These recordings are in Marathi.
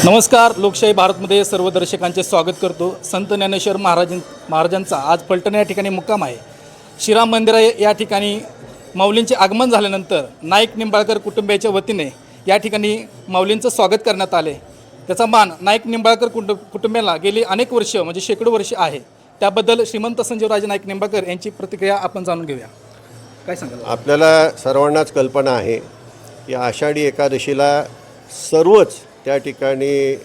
नमस्कार. लोकशाही भारतमध्ये सर्व दर्शकांचे स्वागत करतो. संत ज्ञानेश्वर महाराजांचा आज फलटण या ठिकाणी मुक्काम आहे. श्रीराम मंदिर या ठिकाणी माऊलींचे आगमन झाल्यानंतर नाईक निंबाळकर कुटुंबियाच्या वतीने या ठिकाणी माऊलींचं स्वागत करण्यात आले. त्याचा मान नाईक निंबाळकर कुटुंबियाला गेली अनेक वर्ष म्हणजे शेकडो वर्ष आहे. त्याबद्दल श्रीमंत संजीवराजे नाईक निंबाळकर यांची प्रतिक्रिया आपण जाणून घेऊया. काय सांगाल? आपल्याला सर्वांनाच कल्पना आहे की आषाढी एकादशीला सर्वच त्या ठिकाणी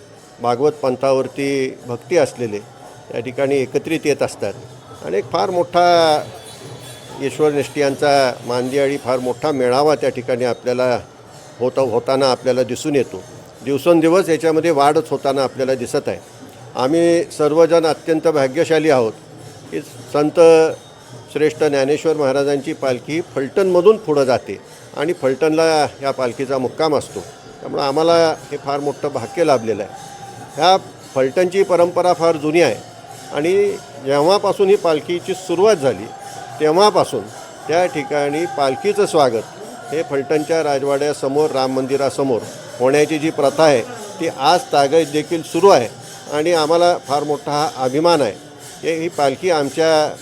भागवत पंथावरती भक्ती असलेले त्या ठिकाणी एकत्रित येत असतात आणि एक फार मोठा ईश्वरनिष्ठियांचा मांदियाळी फार मोठा मेळावा त्या ठिकाणी आपल्याला होताना आपल्याला दिसून येतो. दिवसेंदिवस याच्यामध्ये वाढच होताना आपल्याला दिसत आहे. आम्ही सर्वजण अत्यंत भाग्यशाली आहोत की संत श्रेष्ठ ज्ञानेश्वर महाराजांची पालखी फलटणमधून पुढं जाते आणि फलटणला या पालखीचा मुक्काम असतो. त्यामुळं आम्हाला हे फार मोठं भाग्य लाभलेलं आहे. ह्या फलटणची परंपरा फार जुनी आहे आणि जेव्हापासून ही पालखीची सुरुवात झाली तेव्हापासून त्या ठिकाणी पालखीचं स्वागत हे फलटणच्या राजवाड्यासमोर राम मंदिरासमोर होण्याची जी प्रथा आहे ती आज तागायत देखील सुरू आहे आणि आम्हाला फार मोठा हा अभिमान आहे की ही पालखी आमच्या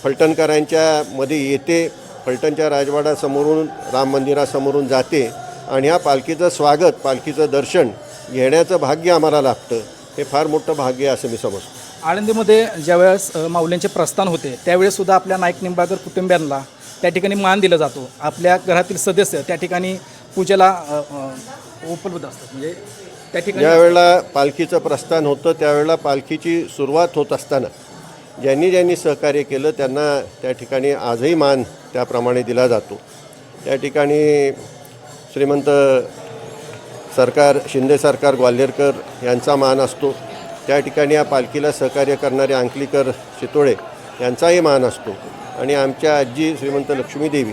फलटणकरांच्या मध्ये येते, फलटणच्या राजवाड्यासमोरून राम मंदिरासमोरून जाते आणि ह्या पालखीचं स्वागत, पालखीचं दर्शन घेण्याचं भाग्य आम्हाला लाभतं. हे फार मोठं भाग्य आहे असं मी समजतो. आळंदीमध्ये ज्यावेळेस माऊलींचे प्रस्थान होते त्यावेळेससुद्धा आपल्या नाईक निंबाळकर कुटुंबियांना त्या ठिकाणी मान दिला जातो. आपल्या घरातील सदस्य त्या ठिकाणी पूजेला उपलब्ध असतात. म्हणजे त्या ठिकाणी ज्यावेळेला पालखीचं प्रस्थान होतं त्यावेळेला पालखीची सुरुवात होत असताना ज्यांनी सहकार्य केलं त्यांना त्या ठिकाणी आजही मान त्याप्रमाणे दिला जातो. त्या ठिकाणी श्रीमंत सरकार शिंदे सरकार ग्वाल्हेरकर यांचा मान असतो. त्या ठिकाणी या पालखीला सहकार्य करणारे अंकलीकर चितोळे यांचाही मान असतो आणि आमच्या आजी श्रीमंत लक्ष्मीदेवी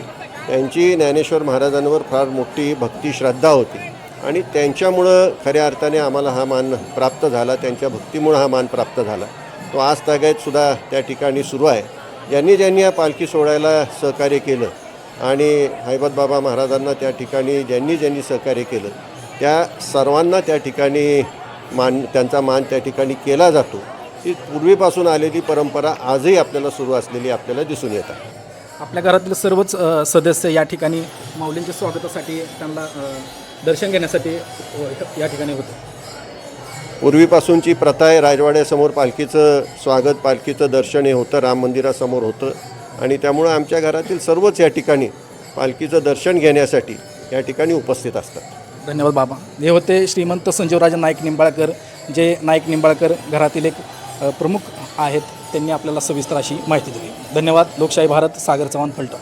यांची ज्ञानेश्वर महाराजांवर फार मोठी भक्ती श्रद्धा होती आणि त्यांच्यामुळं खऱ्या अर्थाने आम्हाला हा मान प्राप्त झाला. त्यांच्या भक्तीमुळं हा मान प्राप्त झाला. तो आज तागायतसुद्धा त्या ठिकाणी सुरू आहे. ज्यांनी या पालखी सोहळ्याला सहकार्य केलं आणि हैबत बाबा महाराजांना त्या ठिकाणी ज्यांनी सहकार्य केलं त्या सर्वांना त्या ठिकाणी त्यांचा मान त्या ठिकाणी केला जातो. ही पूर्वीपासून आलेली परंपरा आजही आपल्याला सुरू असलेली आपल्याला दिसून येत आहे. आपल्या घरातील सर्वच सदस्य या ठिकाणी माऊलींच्या स्वागतासाठी त्यांना दर्शन घेण्यासाठी या ठिकाणी होतं. पूर्वीपासूनची प्रथा आहे. राजवाड्यासमोर पालखीचं स्वागत, पालखीचं दर्शन हे होतं, राम मंदिरासमोर होतं आणि त्यामुळं आमच्या घरातील सर्वच या ठिकाणी पालखीचं दर्शन घेण्यासाठी या ठिकाणी उपस्थित असतात. धन्यवाद बाबा. हे होते श्रीमंत संजीवराजे नाईक निंबाळकर, जे नाईक निंबाळकर घरातील एक प्रमुख आहेत. त्यांनी आपल्याला सविस्तर अशी माहिती दिली. धन्यवाद. लोकशाही भारत, सागर चव्हाण, फलटण.